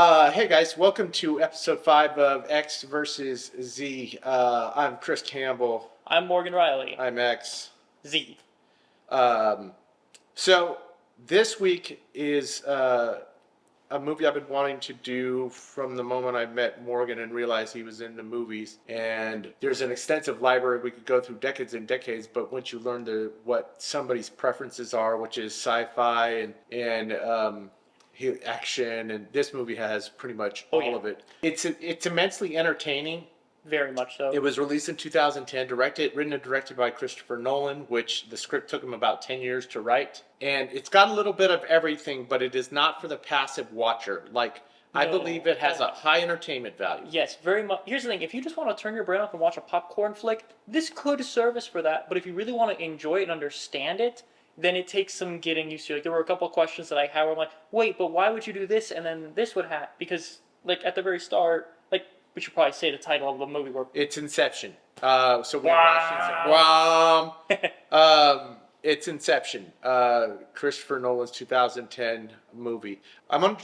Hey guys, welcome to episode 5 of X versus Z. I'm Chris Campbell. I'm Morgan Riley. I'm X. Z. So this week is a movie I've been wanting to do from the moment I met Morgan and realized he was into movies. And there's an extensive library we could go through decades and decades, but once you learn what somebody's preferences are, which is sci-fi and action, and this movie has pretty much all of it. It's immensely entertaining. Very much so. It was released in 2010, written and directed by Christopher Nolan, which the script took him about 10 years to write. And it's got a little bit of everything, but it is not for the passive watcher. I believe it has a high entertainment value. Yes, very much. Here's the thing. If you just want to turn your brain off and watch a popcorn flick, this could service for that. But if you really want to enjoy it and understand it, then it takes some getting used to. Like, there were a couple of questions that I had where I'm like, wait, but why would you do this and then this would happen? Because, at the very start, we should probably say the title of the movie. It's Inception. So we're watching it's Inception. Christopher Nolan's 2010 movie. I'm going to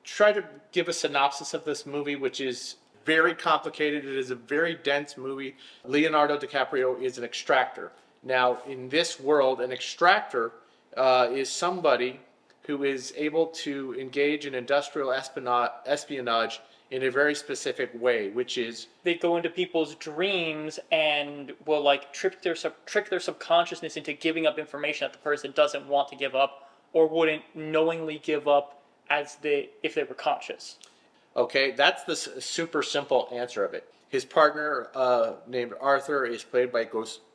try to give a synopsis of this movie, which is very complicated. It is a very dense movie. Leonardo Dicaprio is an extractor. Now, in this world, an extractor is somebody who is able to engage in industrial espionage in a very specific way, which is... They go into people's dreams and will, trick their subconsciousness into giving up information that the person doesn't want to give up or wouldn't knowingly give up if they were conscious. Okay, that's the super simple answer of it. His partner, named Arthur, is played by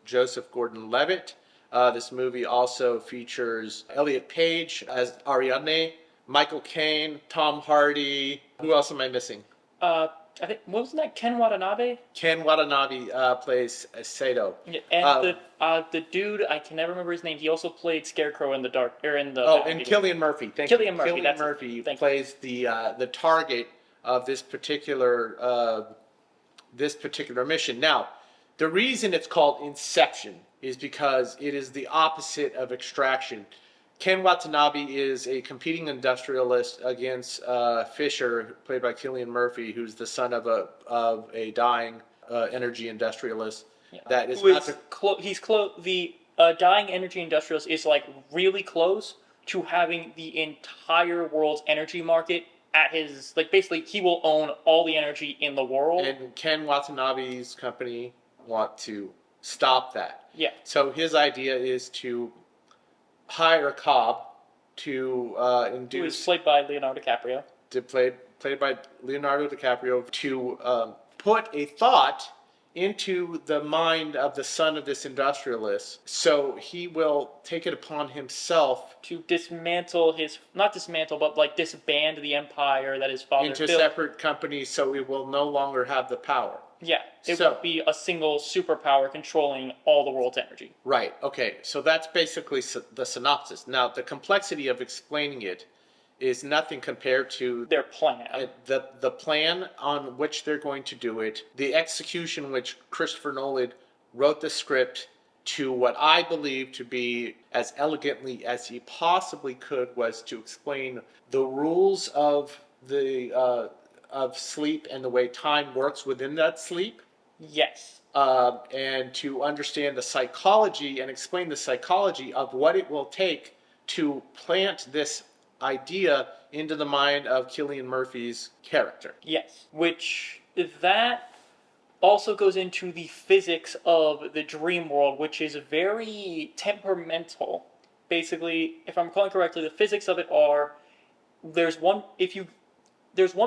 Joseph Gordon-Levitt. This movie also features Elliot Page as Ariadne, Michael Caine, Tom Hardy. Who else am I missing? I think, wasn't that Ken Watanabe? Ken Watanabe plays Sato. Yeah, and the dude, I can never remember his name. He also played Scarecrow in the dark, or in the. Oh, and Cillian Murphy. Cillian Murphy. Cillian Murphy plays the target of this particular mission. Now, the reason it's called Inception is because it is the opposite of extraction. Ken Watanabe is a competing industrialist against Fisher, played by Cillian Murphy, who's the son of a dying energy industrialist. Yeah. That is the dying energy industrialist is really close to having the entire world's energy market at his basically he will own all the energy in the world. And Ken Watanabe's company want to stop that. Yeah. So his idea is to hire a cop to induce... Who is played by Leonardo DiCaprio. Played by Leonardo DiCaprio, to put a thought into the mind of the son of this industrialist. So he will take it upon himself to disband the empire that his father into built. Separate companies, so it will no longer have the power. Yeah, it will be a single superpower controlling all the world's energy. Right, okay, so that's basically the synopsis. Now, the complexity of explaining it is nothing compared to their plan. The plan on which they're going to do it, the execution which Christopher Nolan wrote the script to what I believe to be as elegantly as he possibly could, was to explain the rules of sleep and the way time works within that sleep. Yes. And to understand the psychology and explain the psychology of what it will take to plant this idea into the mind of Cillian Murphy's character. Yes. Which, that also goes into the physics of the dream world, which is very temperamental. Basically, if I'm recalling correctly, the physics of it are, there's one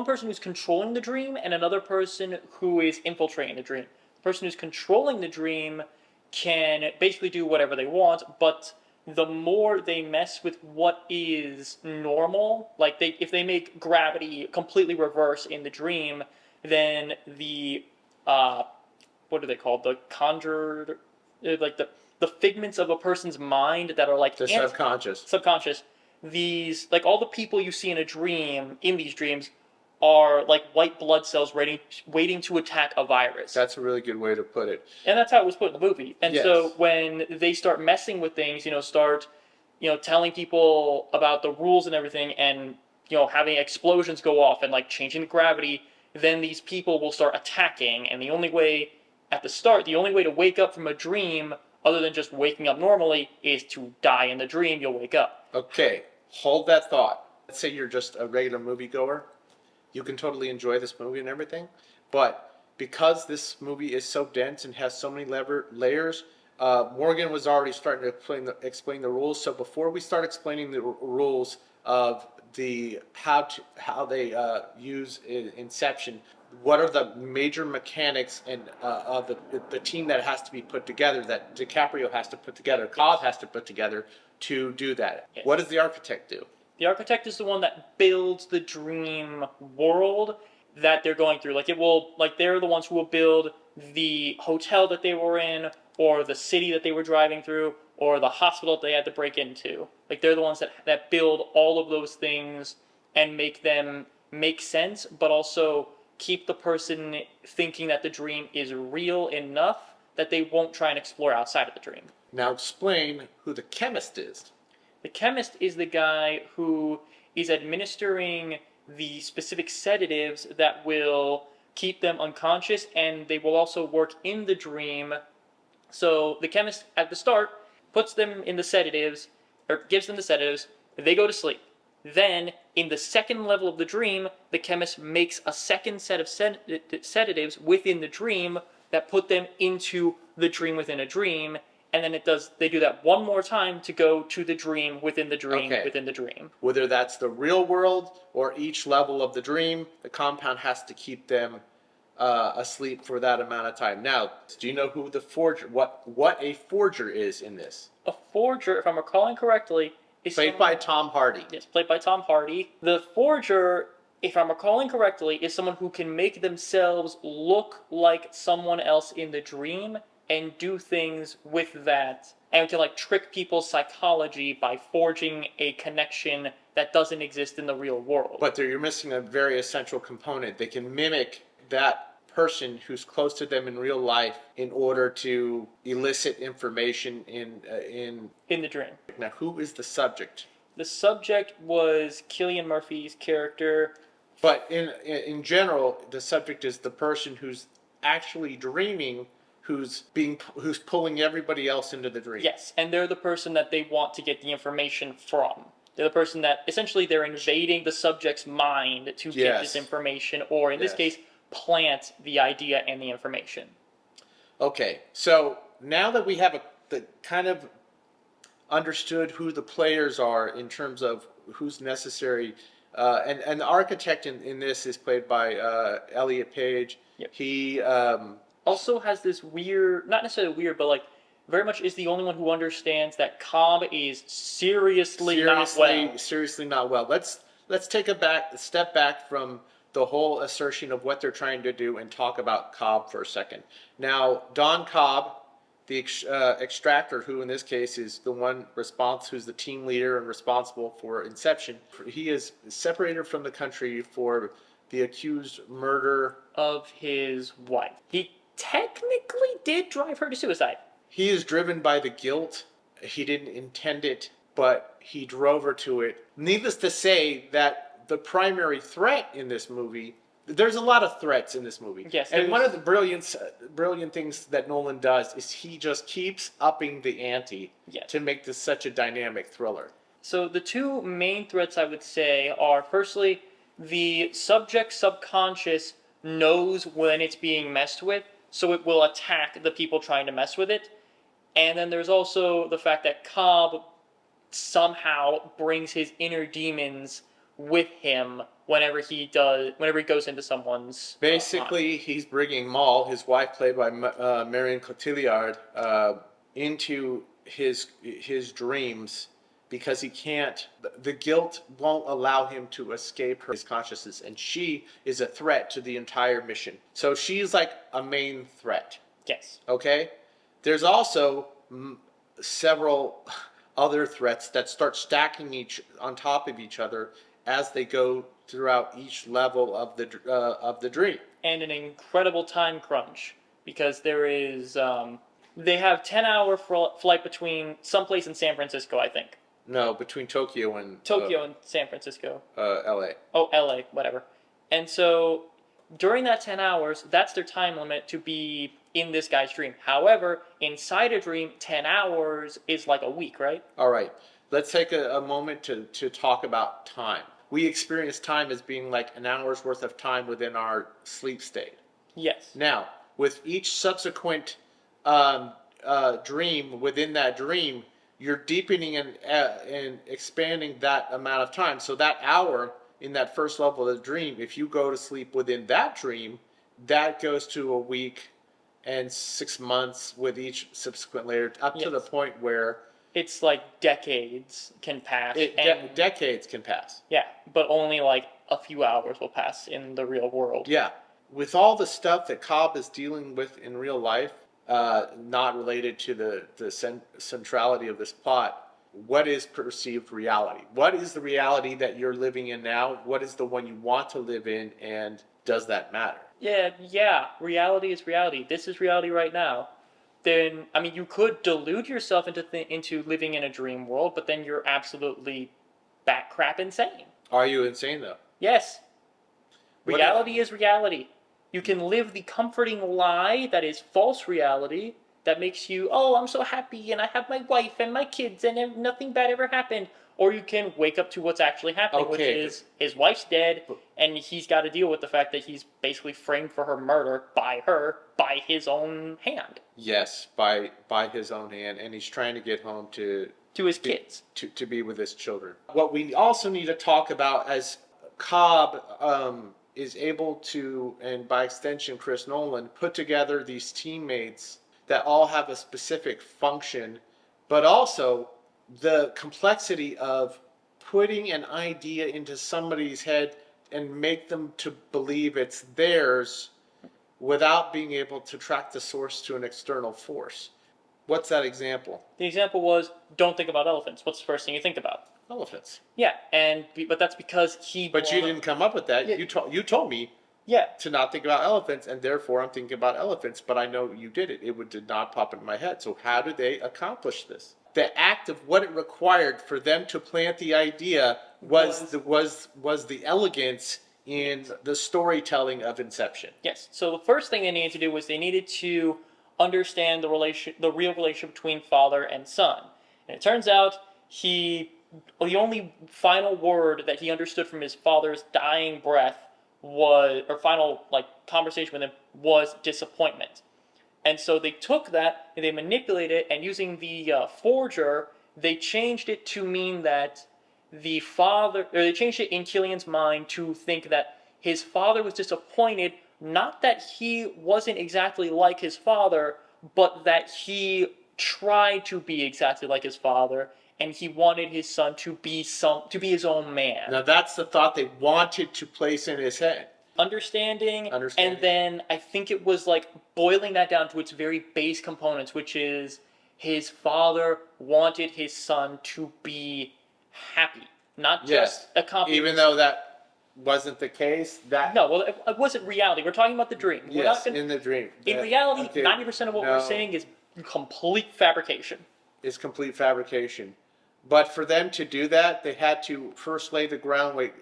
person who's controlling the dream and another person who is infiltrating the dream. The person who's controlling the dream can basically do whatever they want, but the more they mess with what is normal, if they make gravity completely reverse in the dream, then the what are they called? The conjured, the figments of a person's mind that are the subconscious. These, all the people you see in these dreams, are like white blood cells waiting to attack a virus. That's a really good way to put it. And that's how it was put in the movie. And yes. So when they start messing with things, start telling people about the rules and everything, and having explosions go off and like changing the gravity, then these people will start attacking. And the only way to wake up from a dream, other than just waking up normally, is to die in the dream. You'll wake up. Okay, hold that thought. Let's say you're just a regular moviegoer. You can totally enjoy this movie and everything, but because this movie is so dense and has so many layers, Morgan was already starting to explain the rules. So before we start explaining the rules of how they use Inception, what are the major mechanics and of the team that has to be put together, that DiCaprio has to put together, Cobb has to put together to do that? Yes. What does the architect do? The architect is the one that builds the dream world that they're going through. They're the ones who will build the hotel that they were in, or the city that they were driving through, or the hospital that they had to break into. Like, they're the ones that build all of those things and make them make sense, but also keep the person thinking that the dream is real enough that they won't try and explore outside of the dream. Now explain who the chemist is. The chemist is the guy who is administering the specific sedatives that will keep them unconscious, and they will also work in the dream. So the chemist at the start puts them in the sedatives, or gives them the sedatives, they go to sleep. Then, in the second level of the dream, the chemist makes a second set of sedatives within the dream that put them into the dream within a dream, and then they do that one more time to go to the dream within the dream within the dream. Whether that's the real world or each level of the dream, the compound has to keep them asleep for that amount of time. Now, do you know who the forger, what a forger is in this? A forger, if I'm recalling correctly, is played by Tom Hardy. Yes, played by Tom Hardy. The forger, if I'm recalling correctly, is someone who can make themselves look like someone else in the dream and do things with that, and can trick people's psychology by forging a connection that doesn't exist in the real world. But you're missing a very essential component. They can mimic that person who's close to them in real life in order to elicit information in the dream. Now, who is the subject? The subject was Cillian Murphy's character. But in general, the subject is the person who's actually dreaming, who's pulling everybody else into the dream. Yes, and they're the person that they want to get the information from. They're the person that essentially they're invading the subject's mind to get this information, or in this case, plant the idea and the information. Okay, so now that we have the kind of understood who the players are in terms of who's necessary, and the architect in this is played by Elliot Page. Yep. He also has this weird, not necessarily weird, but very much is the only one who understands that Cobb is seriously not well. Seriously not well. Let's take a step back from the whole assertion of what they're trying to do and talk about Cobb for a second. Now, Don Cobb, the extractor, who in this case is the one who's the team leader and responsible for Inception, he is separated from the country for the accused murder of his wife. He technically did drive her to suicide. He is driven by the guilt. He didn't intend it, but he drove her to it. Needless to say that the primary threat in this movie, there's a lot of threats in this movie. Yes, and one of the brilliant things that Nolan does is he just keeps upping the ante to make this such a dynamic thriller. So the two main threats I would say are, firstly, the subject's subconscious knows when it's being messed with, so it will attack the people trying to mess with it. And then there's also the fact that Cobb somehow brings his inner demons with him whenever he goes into someone's basically mind. He's bringing Maul, his wife played by Marion Cotiliard, into his dreams, because he can't, the guilt won't allow him to escape his consciousness, and she is a threat to the entire mission. So she's like a main threat. Yes. Okay? There's also several other threats that start stacking on top of each other as they go throughout each level of the dream. And an incredible time crunch, because there is they have 10-hour flight between someplace in San Francisco, I think. No, between Tokyo and Tokyo and San Francisco. L.A. Oh, LA, whatever. And so during that 10 hours, that's their time limit to be in this guy's dream. However, inside a dream, 10 hours is like a week, right? All right. Let's take a moment to talk about time. We experience time as being like an hour's worth of time within our sleep state. Yes. Now, with each subsequent dream within that dream, you're deepening and expanding that amount of time. So that hour in that first level of the dream, if you go to sleep within that dream, that goes to a week and 6 months with each subsequent layer, up to the point where it's like decades can pass. Decades can pass. Yeah, but only like a few hours will pass in the real world. Yeah. With all the stuff that Cobb is dealing with in real life, not related to the centrality of this plot, what is perceived reality? What is the reality that you're living in now? What is the one you want to live in, and does that matter? Yeah, reality is reality. This is reality right now. Then, I mean, you could delude yourself into living in a dream world, but then you're absolutely bat crap insane. Are you insane, though? Yes. Reality is reality. You can live the comforting lie that is false reality that makes you, oh, I'm so happy and I have my wife and my kids and nothing bad ever happened. Or you can wake up to what's actually happening, which is his wife's dead and he's got to deal with the fact that he's basically framed for her murder by his own hand. Yes, by his own hand, and he's trying to get home to his kids. To be with his children. What we also need to talk about as Cobb is able to, and by extension Chris Nolan, put together these teammates that all have a specific function, but also the complexity of putting an idea into somebody's head and make them to believe it's theirs without being able to track the source to an external force. What's that example? The example was, don't think about elephants. What's the first thing you think about? Elephants. Yeah, but that's because But you didn't come up with that. Yeah. You told me to not think about elephants, and therefore I'm thinking about elephants, but I know you did it. It did not pop into my head. So how did they accomplish this? The act of what it required for them to plant the idea was the elegance in the storytelling of Inception. Yes. So the first thing they needed to do was they needed to understand the real relationship between father and son. And it turns out the only final word that he understood from his father's dying breath final conversation with him was disappointment. And so they took that and they manipulated it, and using the forger, they changed it to mean that they changed it in Killian's mind to think that his father was disappointed, not that he wasn't exactly like his father, but that he tried to be exactly like his father, and he wanted his son to be his own man. Now that's the thought they wanted to place in his head. Understanding, and then I think it was like boiling that down to its very base components, which is his father wanted his son to be happy, not just accomplish. Even though that wasn't the case, it wasn't reality. We're talking about the dream. In the dream. In reality, 90% of what we're saying is complete fabrication. Is complete fabrication. But for them to do that, they had to first lay the groundwork,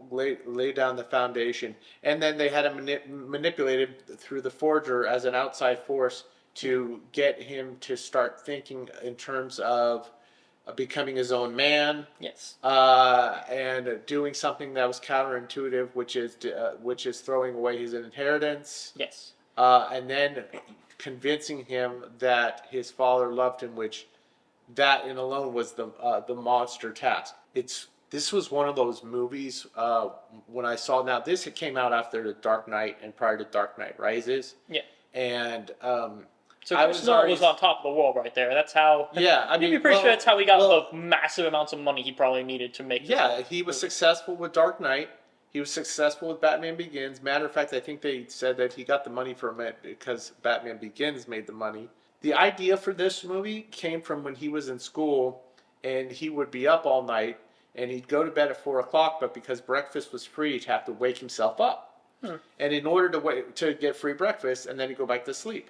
lay down the foundation, and then they had to manipulate him through the forger as an outside force to get him to start thinking in terms of becoming his own man. Yes. And doing something that was counterintuitive, which is throwing away his inheritance. Yes. And then convincing him that his father loved him, which that in alone was the monster task. This was one of those movies when I saw. Now this came out after The Dark Knight and prior to Dark Knight Rises. Yeah. And so Chris Nolan was on top of the world right there. That's how. Yeah, I mean, you'd be pretty sure that's how he got the massive amounts of money he probably needed to make. Yeah, he was successful with Dark Knight. He was successful with Batman Begins. Matter of fact, I think they said that he got the money from it because Batman Begins made the money. The idea for this movie came from when he was in school, and he would be up all night, and he'd go to bed at 4 o'clock, but because breakfast was free, he'd have to wake himself up. And in order to get free breakfast, and then he'd go back to sleep.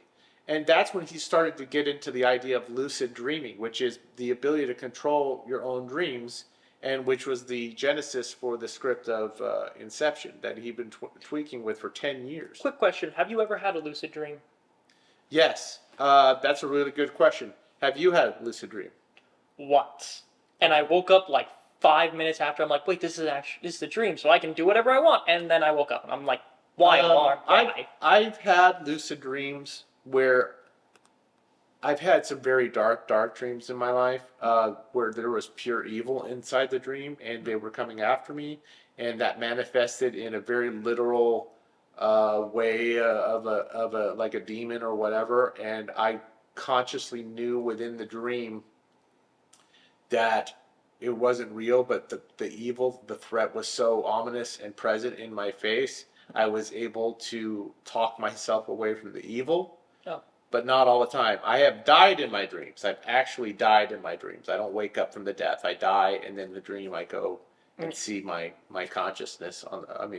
And that's when he started to get into the idea of lucid dreaming, which is the ability to control your own dreams, and which was the genesis for the script of Inception that he'd been tweaking with for 10 years. Quick question: have you ever had a lucid dream? Yes, that's a really good question. Have you had a lucid dream? Once, and I woke up like 5 minutes after. I'm like, wait, this is a dream, so I can do whatever I want. And then I woke up, and I'm like, why? I've had lucid dreams where I've had some very dark dreams in my life, where there was pure evil inside the dream, and they were coming after me, and that manifested in a very literal way of a like a demon or whatever, and I consciously knew within the dream that it wasn't real, but the evil, the threat was so ominous and present in my face, I was able to talk myself away from the evil. Oh. But not all the time. I have died in my dreams. I've actually died in my dreams. I don't wake up from the death. I die, and then the dream I go and see my consciousness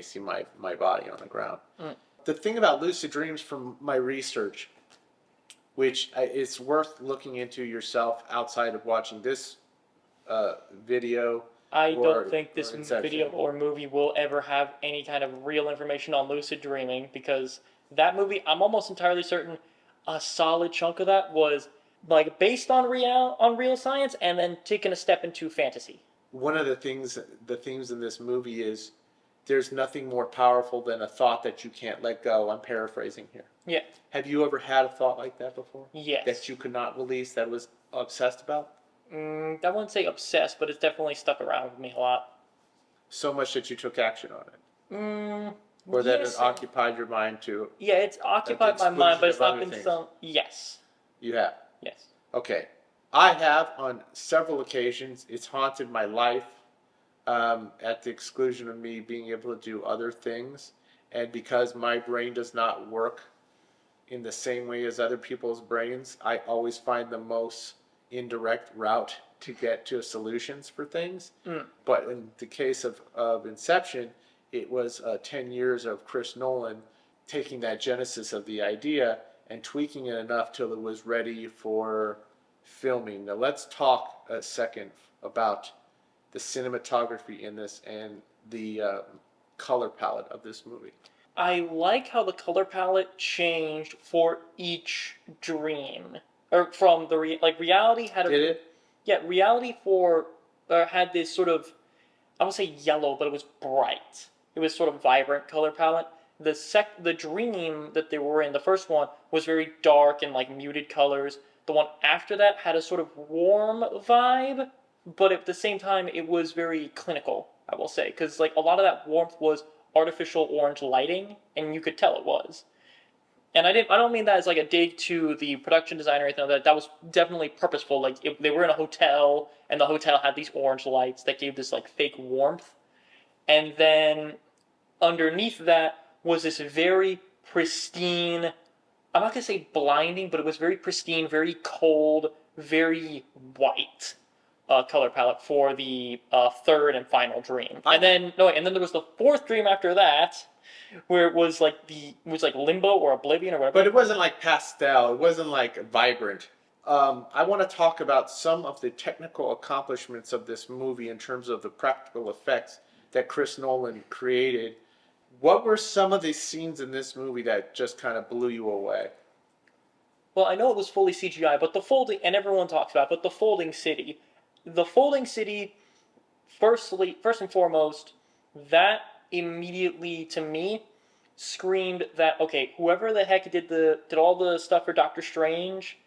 see my body on the ground. The thing about lucid dreams from my research, which it's worth looking into yourself outside of watching this video. I don't think this video or movie will ever have any kind of real information on lucid dreaming, because that movie, I'm almost entirely certain a solid chunk of that was like based on real science and then taking a step into fantasy. One of the themes in this movie is there's nothing more powerful than a thought that you can't let go. I'm paraphrasing here. Yeah. Have you ever had a thought like that before? Yes. That you could not release, that was obsessed about? I wouldn't say obsessed, but it's definitely stuck around with me a lot. So much that you took action on it? Or that it occupied your mind too? Yeah, it's occupied my mind, but it's not been some... Yes. You have? Yes. Okay. I have on several occasions. It's haunted my life at the exclusion of me being able to do other things. And because my brain does not work in the same way as other people's brains, I always find the most indirect route to get to solutions for things. But in the case of Inception, it was 10 years of Chris Nolan taking that genesis of the idea and tweaking it enough till it was ready for filming. Now let's talk a second about the cinematography in this and the color palette of this movie. I like how the color palette changed for each dream. Or from the reality had a... Did it? Yeah, reality had this sort of, I won't say yellow, but it was bright. It was sort of vibrant color palette. The dream that they were in, the first one, was very dark and like muted colors. The one after that had a sort of warm vibe, but at the same time it was very clinical, I will say, because like a lot of that warmth was artificial orange lighting, and you could tell it was. And I don't mean that as like a dig to the production design or anything like that. That was definitely purposeful. Like they were in a hotel, and the hotel had these orange lights that gave this like fake warmth. And then underneath that was this very pristine, I'm not going to say blinding, but it was very pristine, very cold, very white color palette for the third and final dream. And then there was the fourth dream after that, where it was like limbo or oblivion or whatever. But it wasn't like pastel. It wasn't like vibrant. I want to talk about some of the technical accomplishments of this movie in terms of the practical effects that Chris Nolan created. What were some of the scenes in this movie that just kind of blew you away? Well, I know it was fully CGI, but the folding, and everyone talks about it, but the folding city. The folding city, first and foremost, that immediately, to me, screamed that, okay, whoever the heck did all the stuff for Doctor Strange,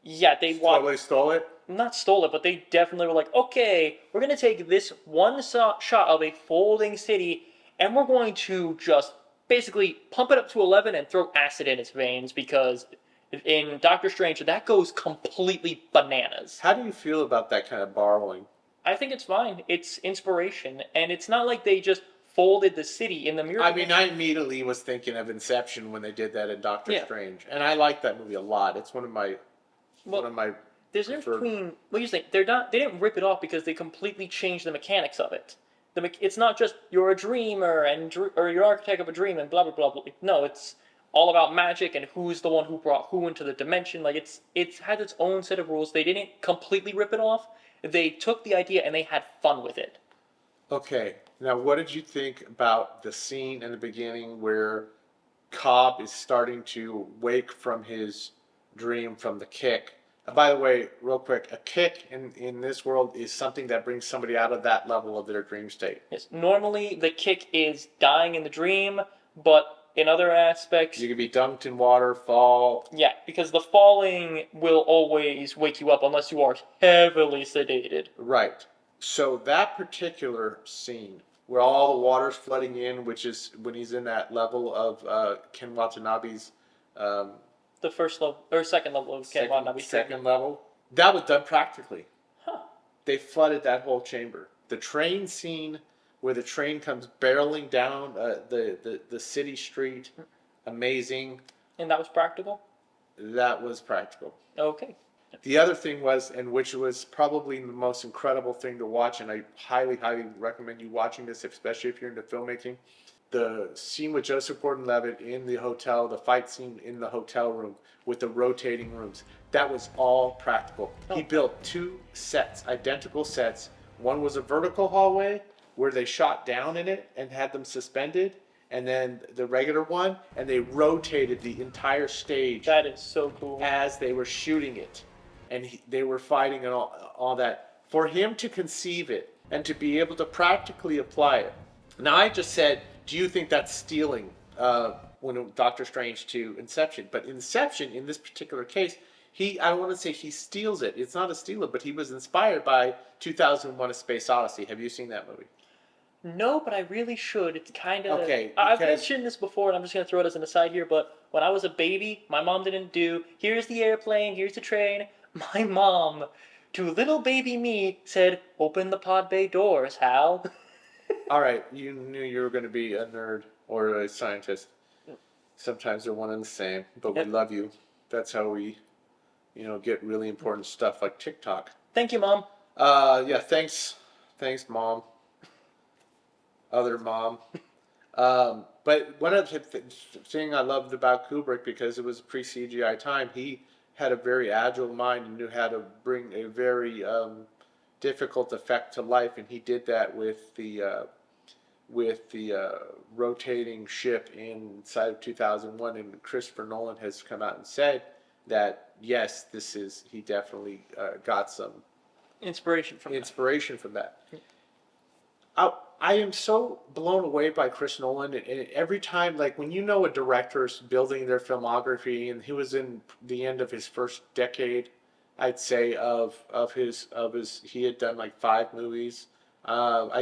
yeah, they totally stole it? Not stole it, but they definitely were like, okay, we're going to take this one shot of a folding city, and we're going to just basically pump it up to 11 and throw acid in its veins, because in Doctor Strange, that goes completely bananas. How do you feel about that kind of borrowing? I think it's fine. It's inspiration, and it's not like they just folded the city in the mirror. I mean, I immediately was thinking of Inception when they did that in Doctor Strange, and I like that movie a lot. It's one of my There's no between. What do you think? They didn't rip it off because they completely changed the mechanics of it. It's not just you're a dreamer or you're architect of a dream and blah blah blah blah. No, it's all about magic and who's the one who brought who into the dimension. Like it's had its own set of rules. They didn't completely rip it off. They took the idea and they had fun with it. Okay, now what did you think about the scene in the beginning where Cobb is starting to wake from his dream from the kick? And by the way, real quick, a kick in this world is something that brings somebody out of that level of their dream state. Yes, normally the kick is dying in the dream, but in other aspects, You can be dunked in water, fall. yeah, because the falling will always wake you up unless you are heavily sedated. Right. So that particular scene where all the water's flooding in, which is when he's in that level of Ken Watanabe's The first level or second level of Ken Watanabe's second level, that was done practically. Huh. They flooded that whole chamber. The train scene where the train comes barreling down the city street, amazing. And that was practical? That was practical. Okay. The other thing was, and which was probably the most incredible thing to watch, and I highly, highly recommend you watching this, especially if you're into filmmaking, the scene with Joseph Gordon-Levitt in the hotel, the fight scene in the hotel room with the rotating rooms. That was all practical. He built 2 sets, identical sets. One was a vertical hallway where they shot down in it and had them suspended, and then the regular one, and they rotated the entire stage. That is so cool. As they were shooting it, and they were fighting and all that. For him to conceive it and to be able to practically apply it. Now, I just said, do you think that's stealing when Doctor Strange to Inception? But Inception, in this particular case, I don't want to say he steals it. It's not a steal, but he was inspired by 2001: A Space Odyssey. Have you seen that movie? No, but I really should. It's kind of... Okay, I've because- mentioned this before, and I'm just going to throw it as an aside here, but when I was a baby, my mom didn't do, here's the airplane, here's the train. My mom, to little baby me, said, open the pod bay doors, Hal. All right, you knew you were going to be a nerd or a scientist. Sometimes they're one and the same, but we love you. That's how we, get really important stuff like TikTok. Thank you, Mom. Yeah, thanks, Mom. Other mom. But one of the thing I loved about Kubrick, because it was pre-CGI time, he had a very agile mind and knew how to bring a very difficult effect to life, and he did that with the rotating ship inside of 2001. And Christopher Nolan has come out and said that yes, he definitely got some Inspiration from that. I am so blown away by Chris Nolan, and every time, like when a director's building their filmography, and he was in the end of his first decade, I'd say of his he had done like 5 movies.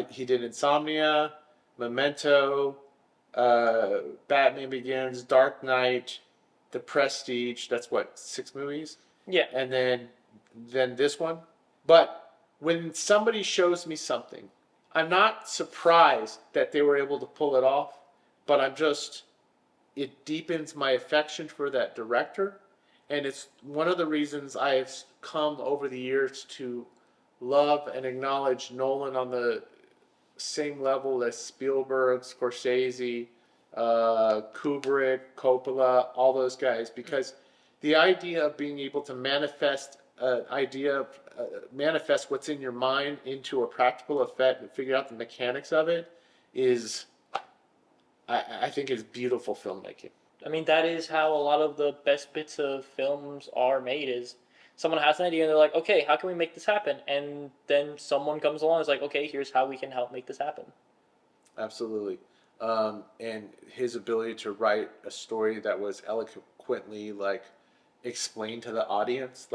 He did Insomnia, Memento, Batman Begins, Dark Knight, The Prestige. That's what, 6 movies? Yeah. And then this one. But when somebody shows me something, I'm not surprised that they were able to pull it off, but it deepens my affection for that director, and it's one of the reasons I have come over the years to love and acknowledge Nolan on the same level as Spielberg, Scorsese, Kubrick, Coppola, all those guys, because the idea of being able to manifest what's in your mind into a practical effect and figure out the mechanics of it is, I think, is beautiful filmmaking. I mean, that is how a lot of the best bits of films are made, is someone has an idea and they're like, okay, how can we make this happen? And then someone comes along and is like, okay, here's how we can help make this happen. Absolutely. And his ability to write a story that was eloquently, explained to the audience.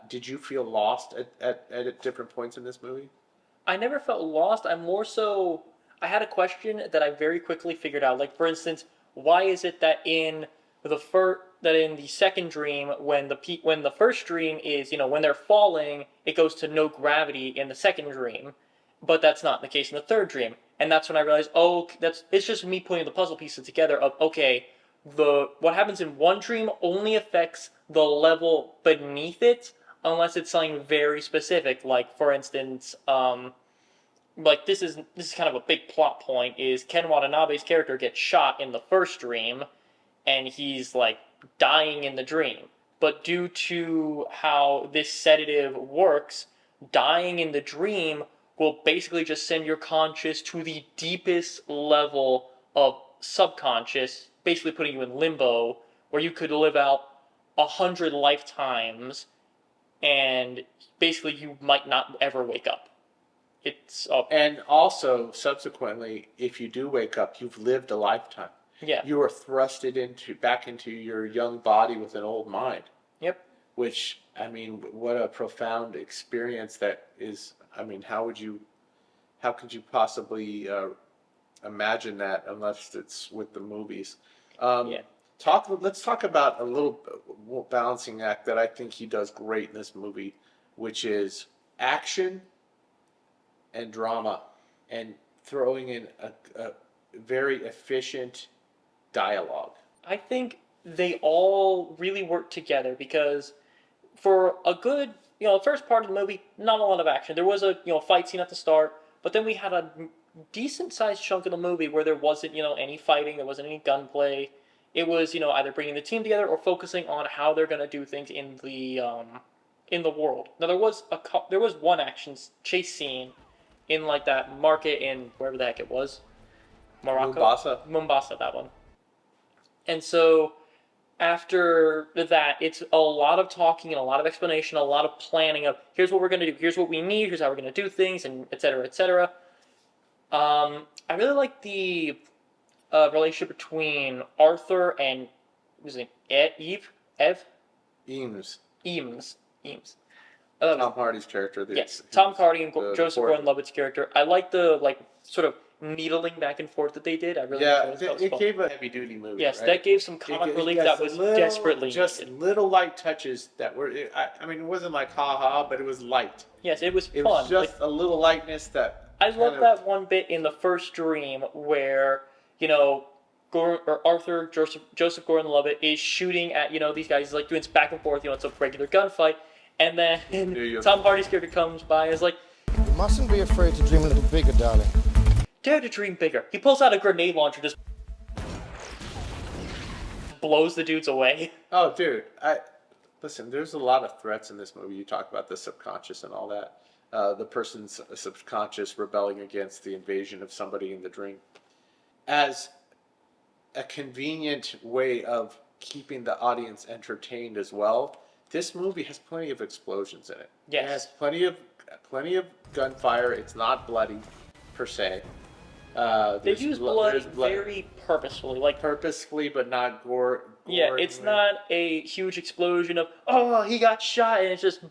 Did you feel lost at different points in this movie? I never felt lost. I had a question that I very quickly figured out. Like, for instance, why is it that in the second dream, when the first dream is, when they're falling, it goes to no gravity in the second dream, but that's not the case in the third dream. And that's when I realized, it's just me putting the puzzle pieces together of, okay, what happens in one dream only affects the level beneath it, unless it's something very specific. Like, for instance, this is kind of a big plot point, is Ken Watanabe's character gets shot in the first dream, and he's like dying in the dream. But due to how this sedative works, dying in the dream will basically just send your conscious to the deepest level of subconscious, basically putting you in limbo, where you could live out 100 lifetimes, and basically you might not ever wake up. And also, subsequently, if you do wake up, you've lived a lifetime. Yeah. You are thrusted back into your young body with an old mind. Yep. Which, I mean, what a profound experience that is. I mean, how could you possibly imagine that unless it's with the movies? Yeah. Let's talk about a little balancing act that I think he does great in this movie, which is action and drama, and throwing in a very efficient dialogue. I think they all really work together because for a good, first part of the movie, not a lot of action. There was a, fight scene at the start, but then we had a decent sized chunk of the movie where there wasn't, any fighting, there wasn't any gunplay. It was, either bringing the team together or focusing on how they're going to do things in the world. Now there was one action chase scene in like that market in wherever the heck it was, Morocco, Mombasa, that one. And so after that, it's a lot of talking and a lot of explanation, a lot of planning of here's what we're going to do, here's what we need, here's how we're going to do things, and et cetera, et cetera. I really like the relationship between Arthur and what was his name? Eames. Tom Hardy's character. Yes, Tom Hardy and Joseph Gordon-Levitt's character. I like the sort of needling back and forth that they did. I really enjoyed it. It gave a heavy duty movie. Yes, right? That gave some comic relief that was desperately just needed. Little light touches that were. I mean, it wasn't like ha ha, but it was light. Yes, it was fun. It was just a little lightness that. I love that one bit in the first dream where Arthur Joseph Gordon-Levitt is shooting at these guys. He's like doing this back and forth. It's a regular gunfight, and then Tom Hardy's character comes by and is like, "You mustn't be afraid to dream a little bigger, darling. Dare to dream bigger." He pulls out a grenade launcher, just blows the dudes away. Oh, dude! Listen. There's a lot of threats in this movie. You talk about the subconscious and all that. The person's subconscious rebelling against the invasion of somebody in the dream, as a convenient way of keeping the audience entertained as well. This movie has plenty of explosions in it. Yes. It has plenty of gunfire. It's not bloody per se. They use blood very purposefully, but not gore. Yeah, it's not a huge explosion of he got shot, and it's just.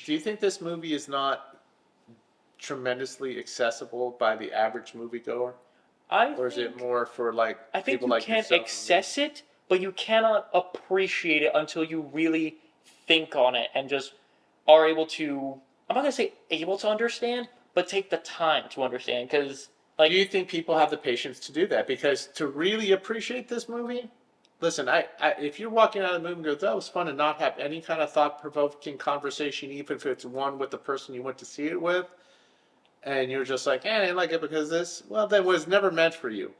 Do you think this movie is not tremendously accessible by the average moviegoer? Or is it more for I think people you like can yourself access it, but you cannot appreciate it until you really think on it and just are able to. I'm not gonna say able to understand, but take the time to understand. Because do you think people have the patience to do that? Because to really appreciate this movie, listen, if you're walking out of the movie and go, that was fun, and not have any kind of thought-provoking conversation, even if it's one with the person you went to see it with, and you're just like, I didn't like it because this, well, that was never meant for you.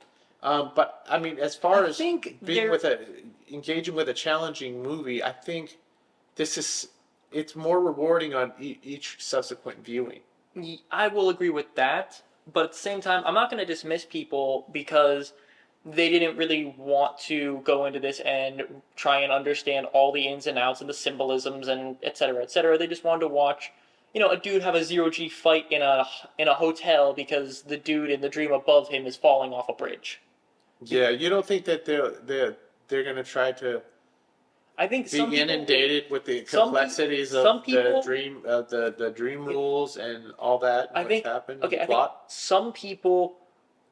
But I mean, as far as engaging with a challenging movie, I think it's more rewarding on each subsequent viewing. I will agree with that, but at the same time, I'm not going to dismiss people because they didn't really want to go into this and try and understand all the ins and outs and the symbolisms and et cetera, et cetera. They just wanted to watch, a dude have a zero-G fight in a hotel because the dude in the dream above him is falling off a bridge. Yeah, you don't think that they're going to try to be inundated with the complexities of the dream rules and all that? I think some people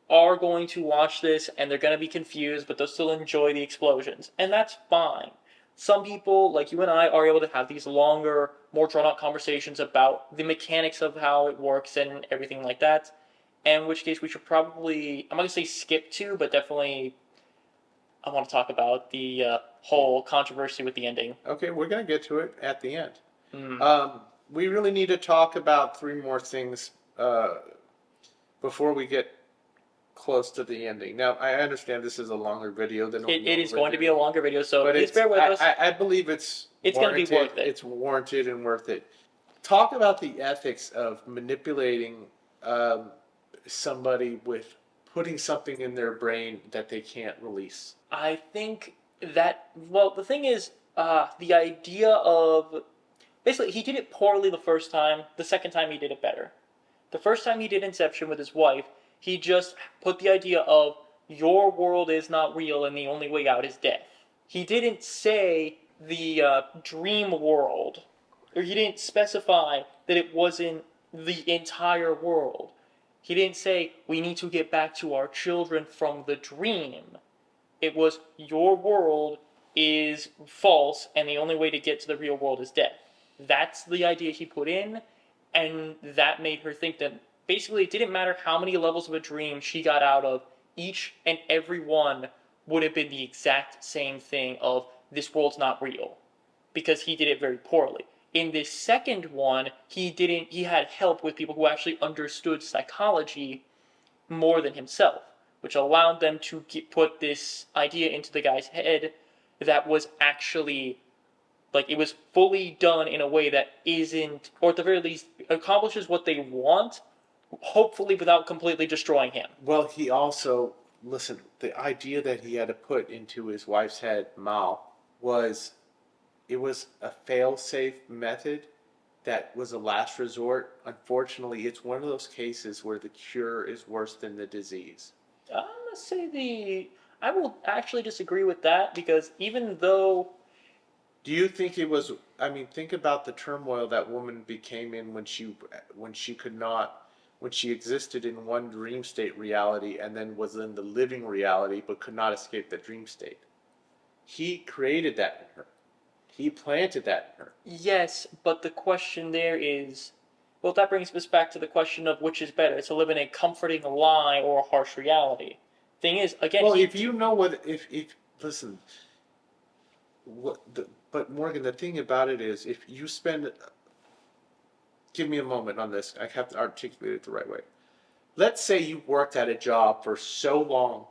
are going to watch this and they're going to be confused, but they'll still enjoy the explosions, and that's fine. Some people, like you and I, are able to have these longer, more drawn-out conversations about the mechanics of how it works and everything like that, in which case we should probably, I'm not going to say skip to, but definitely I want to talk about the whole controversy with the ending. Okay, we're going to get to it at the end. Mm-hmm. We really need to talk about three more things before we get close to the ending. Now, I understand this is a longer video than it is going to be a longer video, so but please bear with us. I believe it's going to be worth it. It's warranted and worth it. Talk about the ethics of manipulating somebody with putting something in their brain that they can't release. I think that, well, the thing is, the idea of, basically, he did it poorly the first time. The second time, he did it better. The first time he did Inception with his wife, he just put the idea of, your world is not real and the only way out is death. He didn't say the dream world, or he didn't specify that it wasn't the entire world. He didn't say, we need to get back to our children from the dream. It was, your world is false, and the only way to get to the real world is death. That's the idea he put in, and that made her think that basically it didn't matter how many levels of a dream she got out of, each and every one would have been the exact same thing of, this world's not real. Because he did it very poorly. In this second one, he had help with people who actually understood psychology more than himself, which allowed them to put this idea into the guy's head that was actually, like, it was fully done in a way that isn't, or at the very least, accomplishes what they want, hopefully without completely destroying him. Well, he also, listen, the idea that he had to put into his wife's head, Mal, was, it was a fail-safe method that was a last resort. Unfortunately, it's one of those cases where the cure is worse than the disease. I'm going to say I will actually disagree with that, because even though... Do you think it was, I mean, think about the turmoil that woman became in when she could not, when she existed in one dream state reality and then was in the living reality but could not escape the dream state. He created that in her. He planted that in her. Yes, but the question there is, well, that brings us back to the question of which is better, to live in a comforting lie or a harsh reality. Thing is, again, well, if you know what, if listen, but Morgan, the thing about it is, if you spend, give me a moment on this. I have to articulate it the right way. Let's say you worked at a job for so long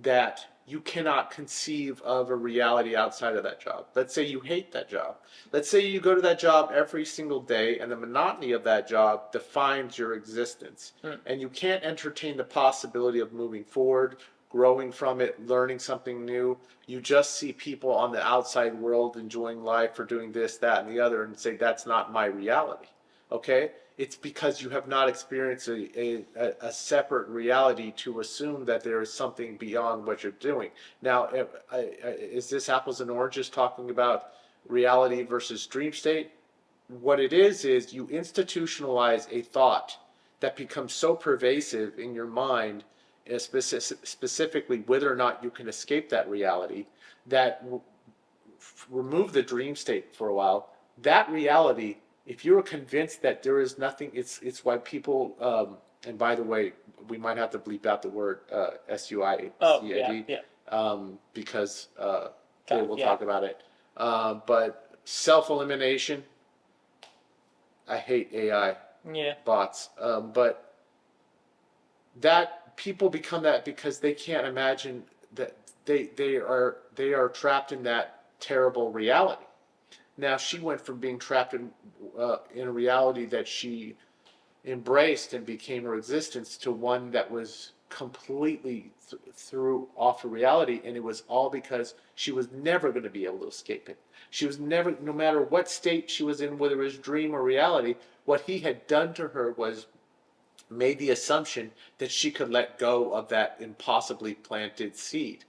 that you cannot conceive of a reality outside of that job. Let's say you hate that job. Let's say you go to that job every single day and the monotony of that job defines your existence. And you can't entertain the possibility of moving forward, growing from it, learning something new. You just see people on the outside world enjoying life or doing this, that, and the other and say, that's not my reality. Okay? It's because you have not experienced a separate reality to assume that there is something beyond what you're doing. Now, is this apples and oranges talking about reality versus dream state? What it is you institutionalize a thought that becomes so pervasive in your mind, specifically whether or not you can escape that reality, that remove the dream state for a while. That reality, if you're convinced that there is nothing, it's why people, and by the way, we might have to bleep out the word SUICID, because we'll talk about it. But self-elimination, I hate AI bots, but that people become that because they can't imagine that they are trapped in that terrible reality. Now, she went from being trapped in a reality that she embraced and became her existence to one that was completely threw off of reality, and it was all because she was never going to be able to escape it. She was never, no matter what state she was in, whether it was dream or reality, what he had done to her was made the assumption that she could let go of that impossibly planted seed.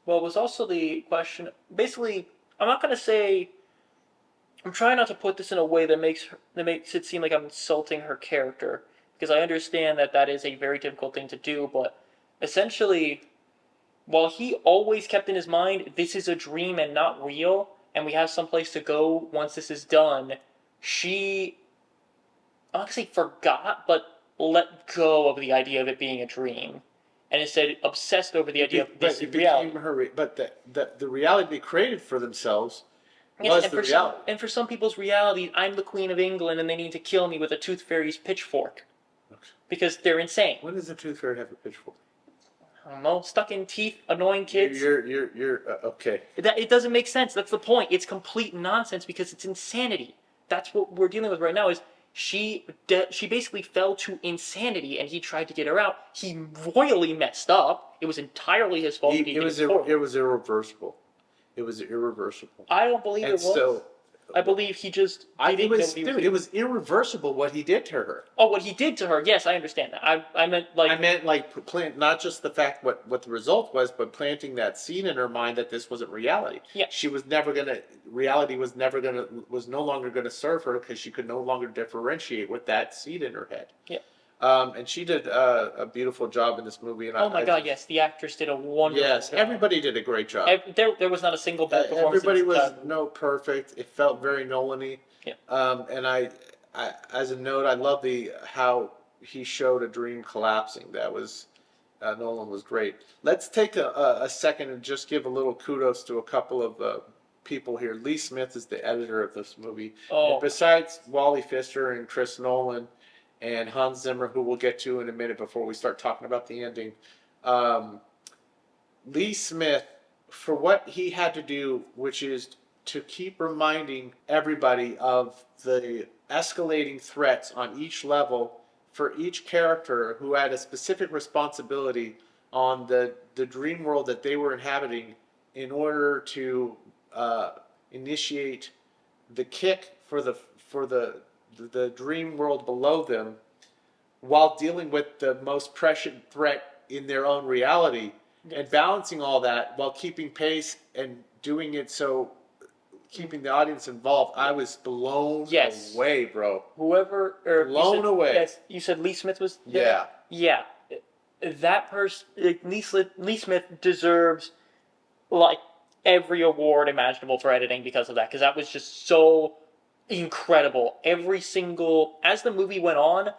Well, it was also the question, basically, I'm not going to say, I'm trying not to put this in a way that makes it seem like I'm insulting her character, because I understand that is a very difficult thing to do, but essentially, while he always kept in his mind, this is a dream and not real, and we have some place to go once this is done, she, I'm not going to say forgot, but let go of the idea of it being a dream. And instead obsessed over the idea of this reality. But the reality they created for themselves was the reality. And for some people's reality, I'm the Queen of England and they need to kill me with a tooth fairy's pitchfork. because they're insane. When does the Tooth Fairy have a pitchfork? I don't know, stuck in teeth, annoying kids. You're okay. It doesn't make sense. That's the point. It's complete nonsense because it's insanity. That's what we're dealing with right now. Is she basically fell to insanity, and he tried to get her out. He royally messed up. It was entirely his fault. It was irreversible. It was irreversible. I don't believe And it was. so, I believe he just. it was irreversible what he did to her. Oh, what he did to her? Yes, I understand that. I meant Not just the fact what the result was, but planting that seed in her mind that this wasn't reality. Yeah. She was never gonna. Reality was no longer gonna serve her because she could no longer differentiate with that seed in her head. Yeah. And she did a beautiful job in this movie. And oh my God, yes, the actress did a wonderful yes, job. everybody did a great job. There was not a single bad performance. Everybody was perfect. It felt very Nolan-y. Yeah. And I, as a note, I love how he showed a dream collapsing. That was Nolan was great. Let's take a second and just give a little kudos to a couple of people here. Lee Smith is the editor of this movie. Oh. And besides Wally Pfister and Chris Nolan and Hans Zimmer, who we'll get to in a minute before we start talking about the ending, Lee Smith, for what he had to do, which is to keep reminding everybody of the escalating threats on each level for each character who had a specific responsibility on the dream world that they were inhabiting in order to initiate the kick for the dream world below them, while dealing with the most prescient threat in their own reality. Yes. And balancing all that while keeping pace and doing it so keeping the audience involved. I was blown away, bro. Blown away. Yes, you said Lee Smith was there? Yeah. That person, Lee Smith deserves like every award imaginable for editing because of that, because that was just so incredible. As the movie went on,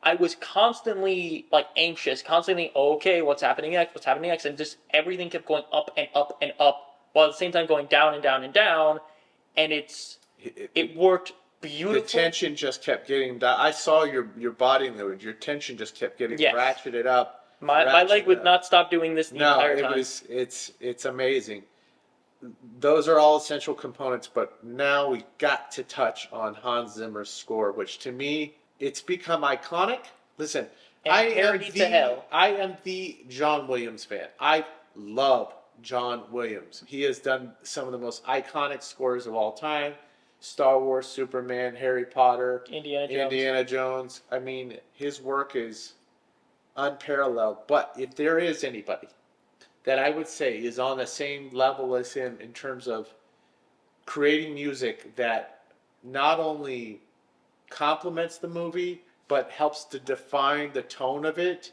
I was constantly like anxious, constantly, okay, what's happening next, and just everything kept going up and up and up, while at the same time going down and down and down, and it worked beautifully. The tension just kept getting down. I saw your body language. Your tension just kept getting ratcheted up. My leg would not stop doing this the entire time. It's amazing. Those are all essential components, but now we got to touch on Hans Zimmer's score, which to me, it's become iconic. Listen, I am the John Williams fan. I love John Williams. He has done some of the most iconic scores of all time. Star Wars, Superman, Harry Potter, Indiana Jones. I mean, his work is unparalleled. But if there is anybody that I would say is on the same level as him in terms of creating music that not only complements the movie but helps to define the tone of it,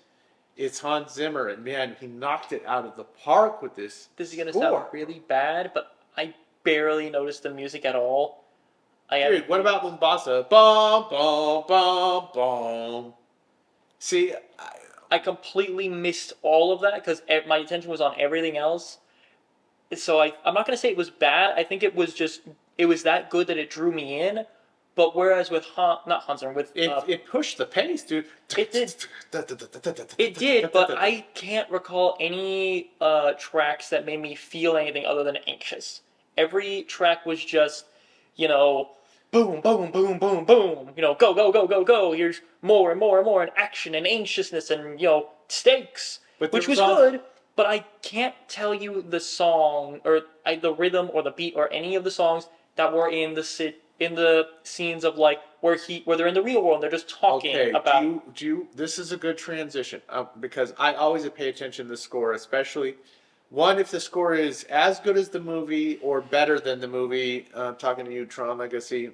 it's Hans Zimmer. And man, he knocked it out of the park with this. This is going to sound really bad, but I barely noticed the music at all. Dude, what about Mombasa? Bum, bum, bum, bum. See, I completely missed all of that because my attention was on everything else. So I'm not going to say it was bad. I think it was that good that it drew me in. But whereas with it pushed the pace, dude. It did. It did, but I can't recall any tracks that made me feel anything other than anxious. Every track was just, boom, boom, boom, boom, boom. Go, go, go, go, go. Here's more and more and more, and action and anxiousness and stakes, which was good. But I can't tell you the song or the rhythm or the beat or any of the songs that were in the scenes of like where they're in the real world and they're just talking about. This is a good transition because I always pay attention to the score, especially if the score is as good as the movie or better than the movie. I'm talking to you, Tron Legacy.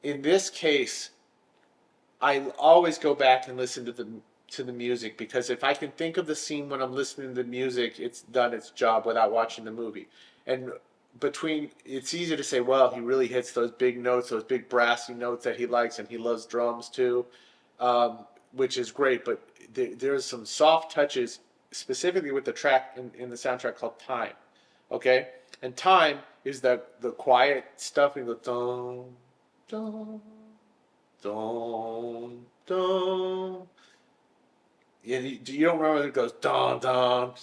In this case, I always go back and listen to the music, because if I can think of the scene when I'm listening to the music, it's done its job without watching the movie. And it's easy to say, well, he really hits those big notes, those big brassy notes that he likes, and he loves drums too, which is great. But there's some soft touches, specifically with the track in the soundtrack called Time. Okay? And Time is the quiet stuff, and the dun, dun, Dun, dun. Yeah, you don't remember when it goes dun dun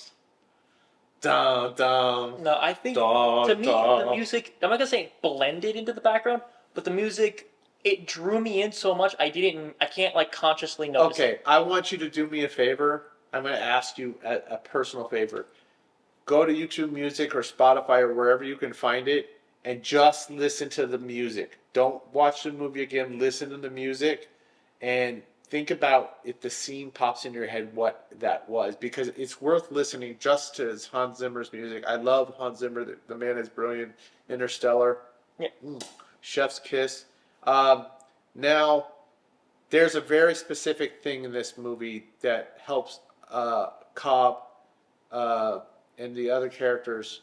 dun dun. No, I think dun, to me dun. the music. I'm not gonna say it blended into the background, but the music it drew me in so much I can't like consciously notice. Okay, I want you to do me a favor. I'm going to ask you a personal favor. Go to YouTube Music or Spotify or wherever you can find it and just listen to the music. Don't watch the movie again. Listen to the music and think about if the scene pops in your head what that was, because it's worth listening just to Hans Zimmer's music. I love Hans Zimmer. The man is brilliant. Interstellar. Yeah. Chef's kiss. Now, there's a very specific thing in this movie that helps Cobb and the other characters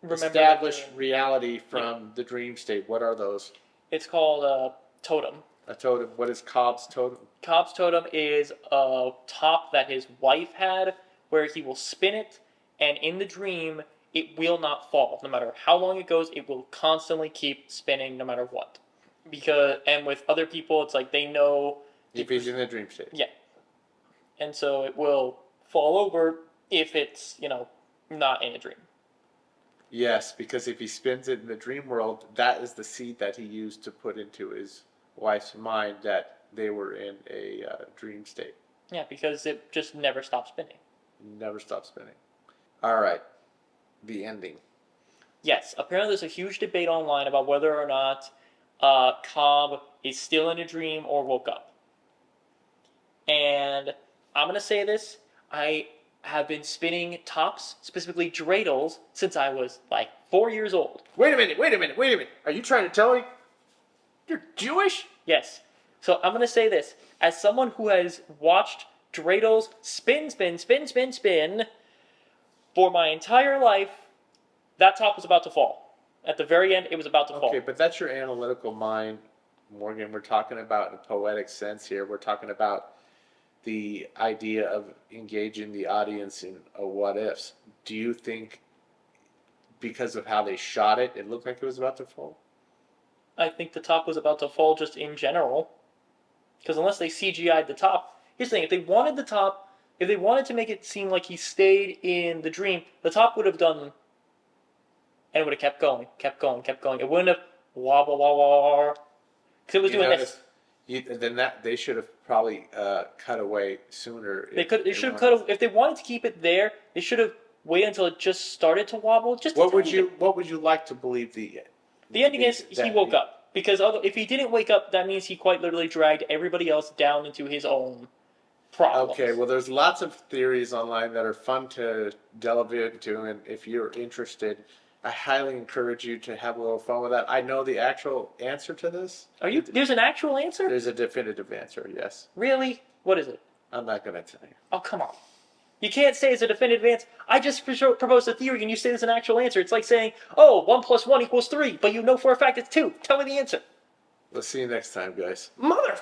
establish reality from the dream state. What are those? It's called totem. A totem. What is Cobb's totem? Cobb's totem is a top that his wife had, where he will spin it, and in the dream, it will not fall. No matter how long it goes, it will constantly keep spinning, no matter what. And with other people, it's like they know if he's in the dream state. Yeah, and so it will fall over if it's not in a dream. Yes, because if he spins it in the dream world, that is the seed that he used to put into his wife's mind that they were in a dream state. Yeah, because it just never stops spinning. Never stops spinning. All right, the ending. Yes, apparently there's a huge debate online about whether or not Cobb is still in a dream or woke up. And I'm going to say this. I have been spinning tops, specifically dreidels, since I was like 4 years old. Wait a minute. Are you trying to tell me you're Jewish? Yes. So I'm going to say this. As someone who has watched dreidels spin for my entire life, that top was about to fall. At the very end, it was about to fall. Okay, but that's your analytical mind, Morgan. We're talking about in a poetic sense here. We're talking about the idea of engaging the audience in a what ifs. Do you think because of how they shot it, it looked like it was about to fall? I think the top was about to fall just in general. Because unless they CGI'd the top, here's the thing, if they wanted to make it seem like he stayed in the dream, the top would have done, and it would have kept going. It wouldn't have wobble. Because it was doing this. They should have probably cut away sooner. They should have cut. If they wanted to keep it there, they should have waited until it just started to wobble. What would you like to believe the ending is? He woke up, because if he didn't wake up, that means he quite literally dragged everybody else down into his own problems. Okay, well, there's lots of theories online that are fun to delve into, and if you're interested, I highly encourage you to have a little fun with that. I know the actual answer to this. There's an actual answer? There's a definitive answer, yes. Really? What is it? I'm not going to tell you. Oh, come on. You can't say it's a definitive answer. I just proposed a theory and you say it's an actual answer. It's like saying, 1 + 1 = 3, but you know for a fact it's 2. Tell me the answer. We'll see you next time, guys. Mother...